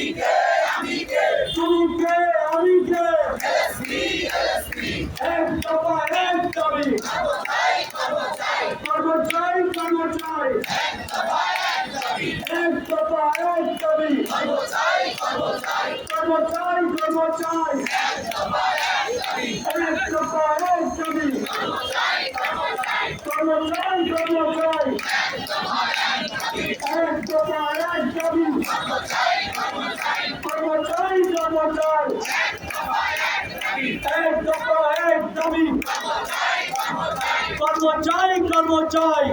তুমি কে আমি কে এক দফা এক দাবি করব চাই এক দফা এক দাবি করব চাই এক দফা এক দাবি করব চাই এক দফা এক দাবি কর্মচারী এক দফা এক দাবি কর্মচারী